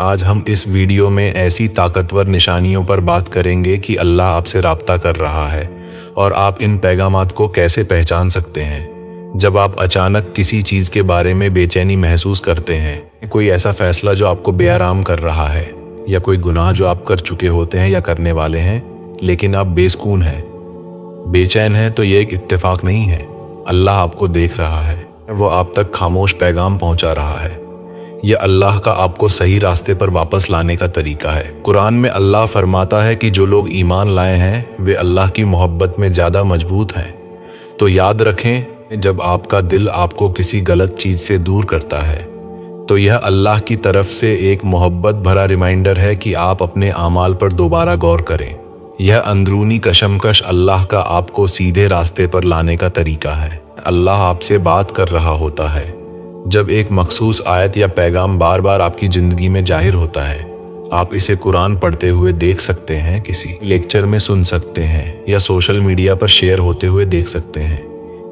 آج ہم اس ویڈیو میں ایسی طاقتور نشانیوں پر بات کریں گے کہ اللہ آپ سے رابطہ کر رہا ہے اور آپ ان پیغامات کو کیسے پہچان سکتے ہیں جب آپ اچانک کسی چیز کے بارے میں بے چینی محسوس کرتے ہیں، کوئی ایسا فیصلہ جو آپ کو بے آرام کر رہا ہے، یا کوئی گناہ جو آپ کر چکے ہوتے ہیں یا کرنے والے ہیں لیکن آپ بے سکون ہیں، بے چین ہیں، تو یہ ایک اتفاق نہیں ہے۔ اللہ آپ کو دیکھ رہا ہے، وہ آپ تک خاموش پیغام پہنچا رہا ہے۔ یہ اللہ کا آپ کو صحیح راستے پر واپس لانے کا طریقہ ہے۔ قرآن میں اللہ فرماتا ہے کہ جو لوگ ایمان لائے ہیں وہ اللہ کی محبت میں زیادہ مضبوط ہیں۔ تو یاد رکھیں، جب آپ کا دل آپ کو کسی غلط چیز سے دور کرتا ہے تو یہ اللہ کی طرف سے ایک محبت بھرا ریمائنڈر ہے کہ آپ اپنے اعمال پر دوبارہ غور کریں۔ یہ اندرونی کشمکش اللہ کا آپ کو سیدھے راستے پر لانے کا طریقہ ہے۔ اللہ آپ سے بات کر رہا ہوتا ہے جب ایک مخصوص آیت یا پیغام بار بار آپ کی زندگی میں ظاہر ہوتا ہے۔ آپ اسے قرآن پڑھتے ہوئے دیکھ سکتے ہیں، کسی لیکچر میں سن سکتے ہیں، یا سوشل میڈیا پر شیئر ہوتے ہوئے دیکھ سکتے ہیں۔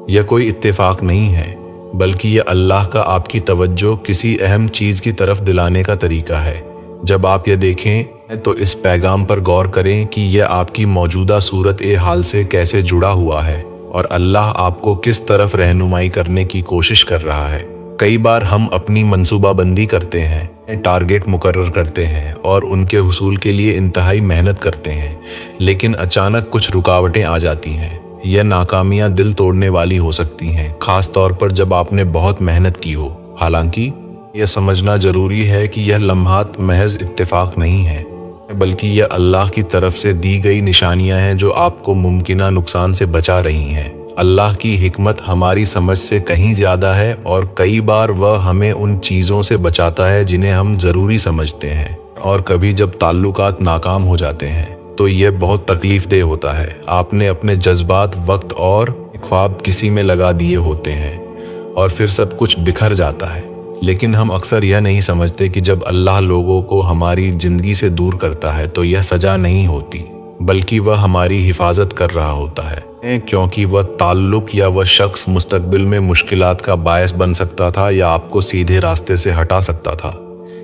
یہ کوئی اتفاق نہیں ہے، بلکہ یہ اللہ کا آپ کی توجہ کسی اہم چیز کی طرف دلانے کا طریقہ ہے۔ جب آپ یہ دیکھیں تو اس پیغام پر غور کریں کہ یہ آپ کی موجودہ صورت حال سے کیسے جڑا ہوا ہے اور اللہ آپ کو کس طرف رہنمائی کرنے کی کوشش کر رہا ہے۔ کئی بار ہم اپنی منصوبہ بندی کرتے ہیں، ٹارگٹ مقرر کرتے ہیں اور ان کے حصول کے لیے انتہائی محنت کرتے ہیں، لیکن اچانک کچھ رکاوٹیں آ جاتی ہیں۔ یہ ناکامیاں دل توڑنے والی ہو سکتی ہیں، خاص طور پر جب آپ نے بہت محنت کی ہو۔ حالانکہ یہ سمجھنا ضروری ہے کہ یہ لمحات محض اتفاق نہیں ہیں، بلکہ یہ اللہ کی طرف سے دی گئی نشانیاں ہیں جو آپ کو ممکنہ نقصان سے بچا رہی ہیں۔ اللہ کی حکمت ہماری سمجھ سے کہیں زیادہ ہے، اور کئی بار وہ ہمیں ان چیزوں سے بچاتا ہے جنہیں ہم ضروری سمجھتے ہیں۔ اور کبھی جب تعلقات ناکام ہو جاتے ہیں تو یہ بہت تکلیف دہ ہوتا ہے۔ آپ نے اپنے جذبات، وقت اور خواب کسی میں لگا دیے ہوتے ہیں اور پھر سب کچھ بکھر جاتا ہے۔ لیکن ہم اکثر یہ نہیں سمجھتے کہ جب اللہ لوگوں کو ہماری زندگی سے دور کرتا ہے تو یہ سزا نہیں ہوتی، بلکہ وہ ہماری حفاظت کر رہا ہوتا ہے، کیونکہ وہ تعلق یا وہ شخص مستقبل میں مشکلات کا باعث بن سکتا تھا یا آپ کو سیدھے راستے سے ہٹا سکتا تھا۔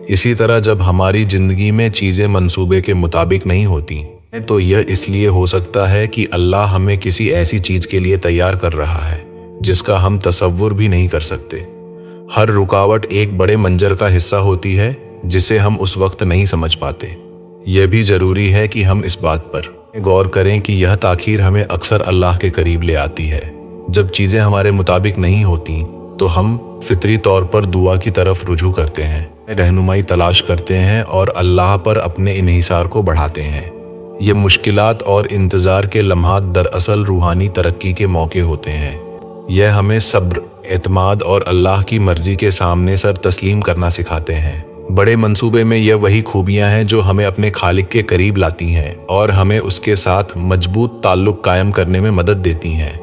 اسی طرح جب ہماری زندگی میں چیزیں منصوبے کے مطابق نہیں ہوتی تو یہ اس لیے ہو سکتا ہے کہ اللہ ہمیں کسی ایسی چیز کے لیے تیار کر رہا ہے جس کا ہم تصور بھی نہیں کر سکتے۔ ہر رکاوٹ ایک بڑے منظر کا حصہ ہوتی ہے جسے ہم اس وقت نہیں سمجھ پاتے۔ یہ بھی ضروری ہے کہ ہم اس بات پر غور کریں کہ یہ تاخیر ہمیں اکثر اللہ کے قریب لے آتی ہے۔ جب چیزیں ہمارے مطابق نہیں ہوتی تو ہم فطری طور پر دعا کی طرف رجوع کرتے ہیں، رہنمائی تلاش کرتے ہیں اور اللہ پر اپنے انحصار کو بڑھاتے ہیں۔ یہ مشکلات اور انتظار کے لمحات دراصل روحانی ترقی کے موقع ہوتے ہیں۔ یہ ہمیں صبر، اعتماد اور اللہ کی مرضی کے سامنے سر تسلیم کرنا سکھاتے ہیں۔ بڑے منصوبے میں یہ وہی خوبیاں ہیں جو ہمیں اپنے خالق کے قریب لاتی ہیں اور ہمیں اس کے ساتھ مضبوط تعلق قائم کرنے میں مدد دیتی ہیں۔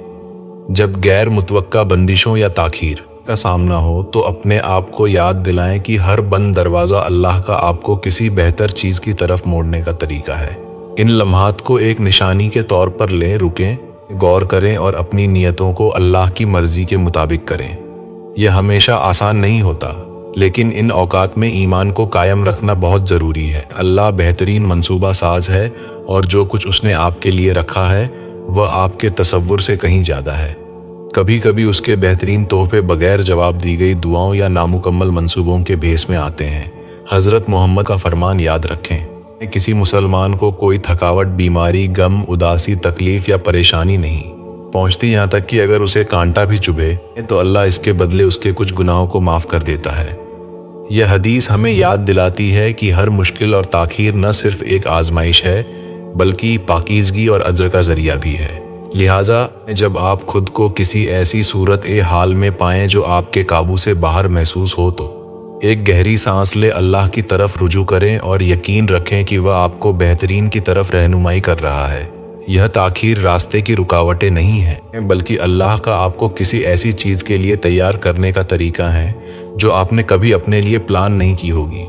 جب غیر متوقع بندشوں یا تاخیر کا سامنا ہو تو اپنے آپ کو یاد دلائیں کہ ہر بند دروازہ اللہ کا آپ کو کسی بہتر چیز کی طرف موڑنے کا طریقہ ہے۔ ان لمحات کو ایک نشانی کے طور پر لیں، رکیں، غور کریں اور اپنی نیتوں کو اللہ کی مرضی کے مطابق کریں۔ یہ ہمیشہ آسان نہیں ہوتا، لیکن ان اوقات میں ایمان کو قائم رکھنا بہت ضروری ہے۔ اللہ بہترین منصوبہ ساز ہے اور جو کچھ اس نے آپ کے لیے رکھا ہے وہ آپ کے تصور سے کہیں زیادہ ہے۔ کبھی کبھی اس کے بہترین تحفے بغیر جواب دی گئی دعاؤں یا نامکمل منصوبوں کے بھیس میں آتے ہیں۔ حضرت محمد کا فرمان یاد رکھیں، کسی مسلمان کو کوئی تھکاوٹ، بیماری، غم، اداسی، تکلیف یا پریشانی نہیں پہنچتی، یہاں تک کہ اگر اسے کانٹا بھی چبھے تو اللہ اس کے بدلے اس کے کچھ گناہوں کو معاف کر دیتا ہے۔ یہ حدیث ہمیں یاد دلاتی ہے کہ ہر مشکل اور تاخیر نہ صرف ایک آزمائش ہے بلکہ پاکیزگی اور اجر کا ذریعہ بھی ہے۔ لہٰذا جب آپ خود کو کسی ایسی صورت حال میں پائیں جو آپ کے قابو سے باہر محسوس ہو تو ایک گہری سانس لے، اللہ کی طرف رجوع کریں اور یقین رکھیں کہ وہ آپ کو بہترین کی طرف رہنمائی کر رہا ہے۔ یہ تاخیر راستے کی رکاوٹیں نہیں ہیں، بلکہ اللہ کا آپ کو کسی ایسی چیز کے لیے تیار کرنے کا طریقہ ہے جو آپ نے کبھی اپنے لیے پلان نہیں کی ہوگی۔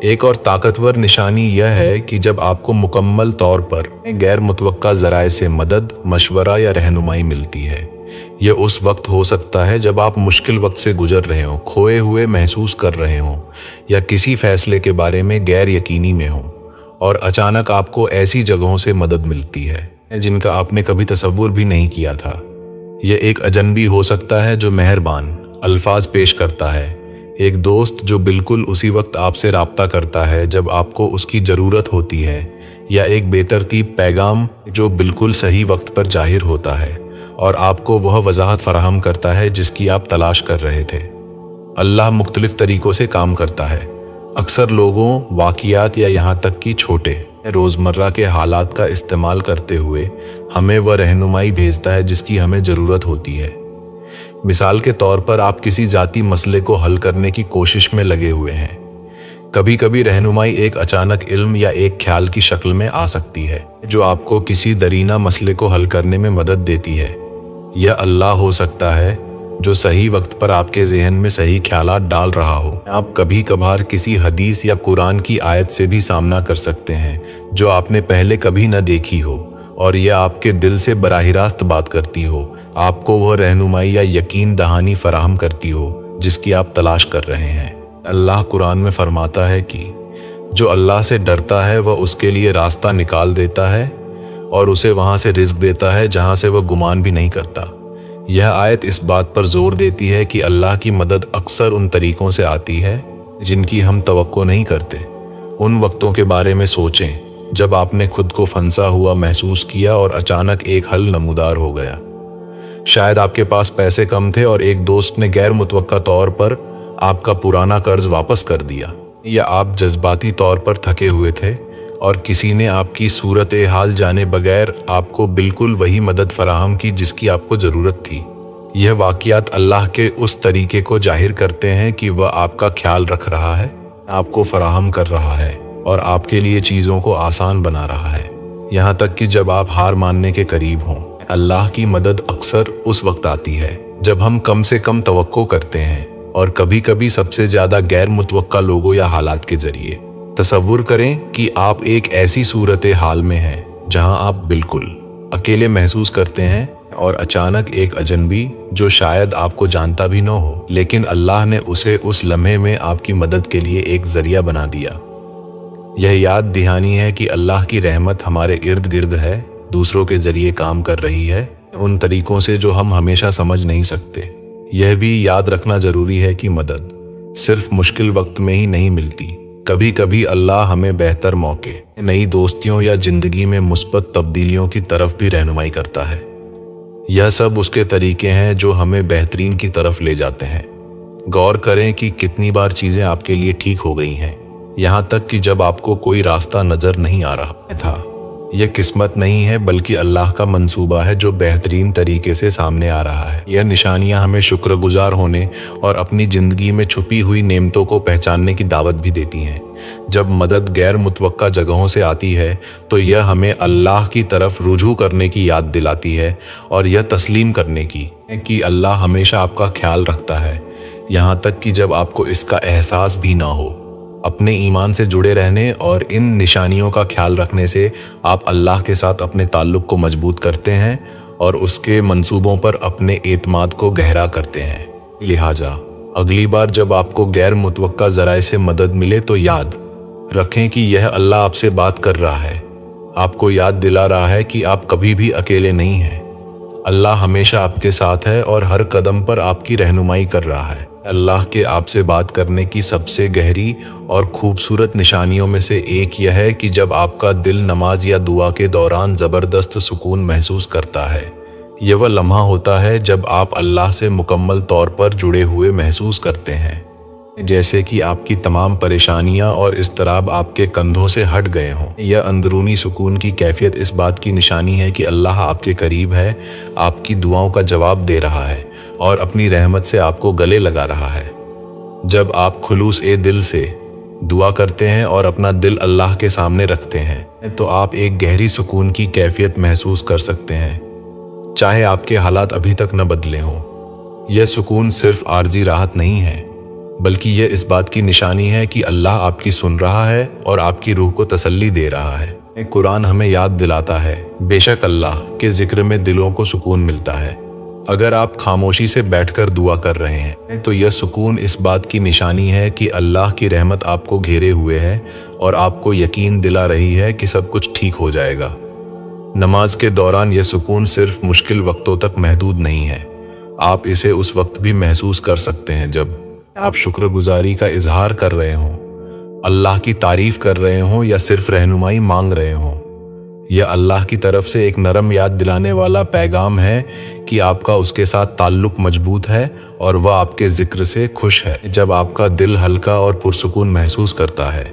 ایک اور طاقتور نشانی یہ ہے کہ جب آپ کو مکمل طور پر غیر متوقع ذرائع سے مدد، مشورہ یا رہنمائی ملتی ہے، यह उस वक्त हो सकता है जब आप मुश्किल वक्त से गुजर रहे हो, खोए हुए महसूस कर रहे हो, या किसी फैसले के बारे में गैर यकीनी में हो, और अचानक आपको ऐसी जगहों से मदद मिलती है जिनका आपने कभी तसव्वुर भी नहीं किया था। यह एक अजनबी हो सकता है जो मेहरबान अल्फाज पेश करता है, एक दोस्त जो बिल्कुल उसी वक्त आपसे राब्ता करता है जब आपको उसकी ज़रूरत होती है, या एक बेतरतीब पैगाम जो बिल्कुल सही वक्त पर जाहिर होता है और आपको वह वजाहत फराहम करता है जिसकी आप तलाश कर रहे थे। अल्लाह मुख्तलिफ तरीक़ों से काम करता है। अक्सर लोगों, वाक़ियात या यहाँ तक कि छोटे रोज़मर्रा के हालात का इस्तेमाल करते हुए हमें वह रहनुमाई भेजता है जिसकी हमें ज़रूरत होती है। मिसाल के तौर पर आप किसी ज़ाती मसले को हल करने की कोशिश में लगे हुए हैं। कभी कभी रहनुमाई एक अचानक इल्म या एक ख्याल की शक्ल में आ सकती है जो आपको किसी दरीना मसले को हल करने में मदद देती है। यह अल्लाह हो सकता है जो सही वक्त पर आपके जहन में सही ख्यालात डाल रहा हो। आप कभी कभार किसी हदीस या कुरान की आयत से भी सामना कर सकते हैं जो आपने पहले कभी न देखी हो, और यह आपके दिल से बराह रास्त बात करती हो, आपको वह रहनुमाई या यकीन दहानी फराहम करती हो जिसकी आप तलाश कर रहे हैं। अल्लाह कुरान में फरमाता है कि जो अल्लाह से डरता है वह उसके लिए रास्ता निकाल देता है और उसे वहाँ से रिज़्क देता है जहाँ से वह गुमान भी नहीं करता। यह आयत इस बात पर जोर देती है कि अल्लाह की मदद अक्सर उन तरीक़ों से आती है जिनकी हम तवक्को नहीं करते। उन वक्तों के बारे में सोचें जब आपने खुद को फंसा हुआ महसूस किया और अचानक एक हल नमूदार हो गया। शायद आपके पास पैसे कम थे और एक दोस्त ने गैर मुतवक्का तौर पर आपका पुराना कर्ज वापस कर दिया, या आप जज्बाती तौर पर थके हुए थे और किसी ने आपकी सूरत हाल जाने बगैर आपको बिल्कुल वही मदद फराहम की जिसकी आपको ज़रूरत थी। यह वाक़ियात अल्लाह के उस तरीके को जाहिर करते हैं कि वह आपका ख्याल रख रहा है, आपको फराहम कर रहा है और आपके लिए चीज़ों को आसान बना रहा है, यहाँ तक कि जब आप हार मानने के करीब हों। अल्लाह की मदद अक्सर उस वक्त आती है जब हम कम से कम तवक्को करते हैं, और कभी कभी सबसे ज़्यादा गैर मुतवक्का लोगों या हालात के ज़रिए। तसव्वुर करें कि आप एक ऐसी सूरत हाल में हैं जहां आप बिल्कुल अकेले महसूस करते हैं, और अचानक एक अजनबी जो शायद आपको जानता भी न हो, लेकिन अल्लाह ने उसे उस लम्हे में आपकी मदद के लिए एक ज़रिया बना दिया। यह याद दहानी है कि अल्लाह की रहमत हमारे इर्द गिर्द है, दूसरों के ज़रिए काम कर रही है, उन तरीक़ों से जो हम हमेशा समझ नहीं सकते। यह भी याद रखना ज़रूरी है कि मदद सिर्फ मुश्किल वक्त में ही नहीं मिलती। कभी कभी अल्लाह हमें बेहतर मौके, नई दोस्तियों या ज़िंदगी में मुस्बत तब्दीलियों की तरफ भी रहनुमाई करता है। यह सब उसके तरीके हैं जो हमें बेहतरीन की तरफ ले जाते हैं। गौर करें कि कितनी बार चीज़ें आपके लिए ठीक हो गई हैं, यहाँ तक कि जब आपको कोई रास्ता नज़र नहीं आ रहा था। यह किस्मत नहीं है बल्कि अल्लाह का मंसूबा है जो बेहतरीन तरीके से सामने आ रहा है। यह निशानियां हमें शुक्रगुजार होने और अपनी ज़िंदगी में छुपी हुई नेमतों को पहचानने की दावत भी देती हैं। जब मदद गैर मुतवक्का जगहों से आती है तो यह हमें अल्लाह की तरफ रुजू करने की याद दिलाती है और यह तस्लीम करने की कि अल्लाह हमेशा आपका ख्याल रखता है, यहाँ तक कि जब आपको इसका एहसास भी ना हो। अपने ईमान से जुड़े रहने और इन निशानियों का ख्याल रखने से आप अल्लाह के साथ अपने ताल्लुक़ को मजबूत करते हैं और उसके मंसूबों पर अपने एतमाद को गहरा करते हैं। लिहाजा अगली बार जब आपको गैर मुतवक्का ज़राए से मदद मिले तो याद रखें कि यह अल्लाह आपसे बात कर रहा है, आपको याद दिला रहा है कि आप कभी भी अकेले नहीं हैं। अल्लाह हमेशा आपके साथ है और हर कदम पर आपकी रहनुमाई कर रहा है। अल्लाह के आपसे बात करने की सबसे गहरी और खूबसूरत निशानियों में से एक यह है कि जब आपका दिल नमाज या दुआ के दौरान ज़बरदस्त सुकून महसूस करता है। यह वह लम्हा होता है जब आप अल्लाह से मुकम्मल तौर पर जुड़े हुए महसूस करते हैं, जैसे कि आपकी तमाम परेशानियां और इज़्तिराब आपके कंधों से हट गए हों। यह अंदरूनी सुकून की कैफियत इस बात की निशानी है कि अल्लाह आपके करीब है, आपकी दुआओं का जवाब दे रहा है और अपनी रहमत से आपको गले लगा रहा है। जब आप खुलूस दिल से दुआ करते हैं और अपना दिल अल्लाह के सामने रखते हैं तो आप एक गहरी सुकून की कैफियत महसूस कर सकते हैं, चाहे आपके हालात अभी तक न बदले हों। यह सुकून सिर्फ आर्जी राहत नहीं है बल्कि यह इस बात की निशानी है कि अल्लाह आपकी सुन रहा है और आपकी रूह को तसल्ली दे रहा है। कुरान हमें याद दिलाता है, बेशक अल्लाह के जिक्र में दिलों को सुकून मिलता है अगर आप खामोशी से बैठकर दुआ कर रहे हैं तो यह सुकून इस बात की निशानी है कि अल्लाह की रहमत आपको घेरे हुए है और आपको यकीन दिला रही है कि सब कुछ ठीक हो जाएगा। नमाज के दौरान यह सुकून सिर्फ मुश्किल वक्तों तक महदूद नहीं है, आप इसे उस वक्त भी महसूस कर सकते हैं जब आप शुक्रगुजारी का इजहार कर रहे हों, अल्लाह की तारीफ कर रहे हों या सिर्फ रहनुमाई मांग रहे हों। यह अल्लाह की तरफ से एक नरम याद दिलाने वाला पैगाम है कि आपका उसके साथ ताल्लुक मजबूत है और वह आपके जिक्र से खुश है। जब आपका दिल हल्का और पुरसुकून महसूस करता है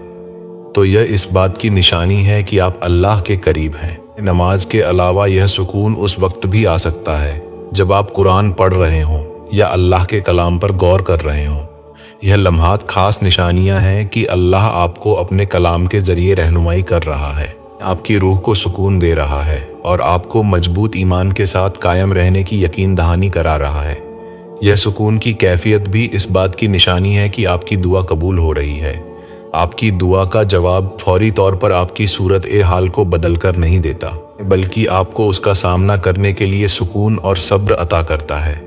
तो यह इस बात की निशानी है कि आप अल्लाह के करीब हैं। नमाज के अलावा यह सुकून उस वक्त भी आ सकता है जब आप कुरान पढ़ रहे हों या अल्लाह के कलाम पर गौर कर रहे हों। यह लम्हात खास निशानियां हैं कि अल्लाह आपको अपने कलाम के जरिए रहनुमाई कर रहा है, आपकी रूह को सुकून दे रहा है और आपको मजबूत ईमान के साथ कायम रहने की यकीन दहानी करा रहा है। यह सुकून की कैफियत भी इस बात की निशानी है कि आपकी दुआ कबूल हो रही है। आपकी दुआ का जवाब फौरी तौर पर आपकी सूरत ए हाल को बदल कर नहीं देता, बल्कि आपको उसका सामना करने के लिए सुकून और सब्र अता करता है।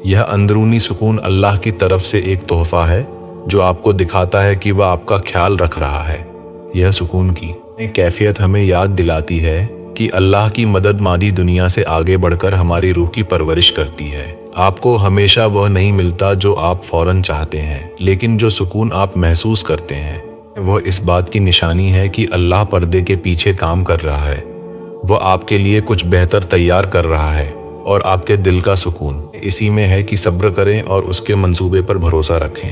यह अंदरूनी सुकून अल्लाह की तरफ से एक तोहफा है जो आपको दिखाता है कि वह आपका ख्याल रख रहा है। यह सुकून की कैफियत हमें याद दिलाती है कि अल्लाह की मदद मादी दुनिया से आगे बढ़कर हमारी रूह की परवरिश करती है। आपको हमेशा वह नहीं मिलता जो आप फौरन चाहते हैं, लेकिन जो सुकून आप महसूस करते हैं वह इस बात की निशानी है कि अल्लाह पर्दे के पीछे काम कर रहा है। वह आपके लिए कुछ बेहतर तैयार कर रहा है और आपके दिल का सुकून इसी में है कि सब्र करें और उसके मंसूबे पर भरोसा रखें।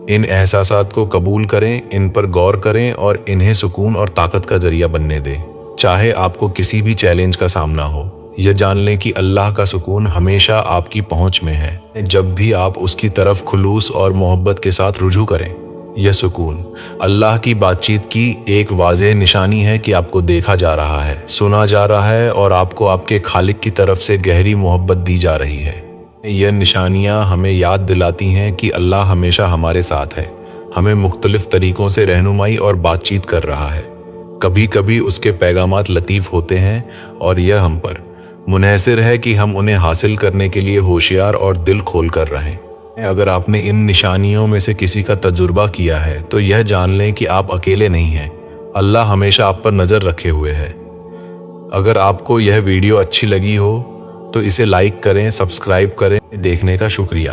इन एहसासात को कबूल करें, इन पर गौर करें और इन्हें सुकून और ताकत का जरिया बनने दें। चाहे आपको किसी भी चैलेंज का सामना हो, यह जान लें कि अल्लाह का सुकून हमेशा आपकी पहुंच में है जब भी आप उसकी तरफ खुलूस और मोहब्बत के साथ रुजू करें। यह सुकून अल्लाह की बातचीत की एक वाज़ेह निशानी है कि आपको देखा जा रहा है, सुना जा रहा है और आपको आपके खालिक की तरफ से गहरी मोहब्बत दी जा रही है। यह निशानियां हमें याद दिलाती हैं कि अल्लाह हमेशा हमारे साथ है, हमें मुख्तलिफ तरीकों से रहनुमाई और बातचीत कर रहा है। कभी कभी उसके पैगामात लतीफ़ होते हैं और यह हम पर मुनहसिर है कि हम उन्हें हासिल करने के लिए होशियार और दिल खोल कर रहें। अगर आपने इन निशानियों में से किसी का तजुर्बा किया है तो यह जान लें कि आप अकेले नहीं हैं, अल्लाह हमेशा आप पर नज़र रखे हुए है। अगर आपको यह वीडियो अच्छी लगी हो तो इसे लाइक करें, सब्सक्राइब करें। देखने का शुक्रिया।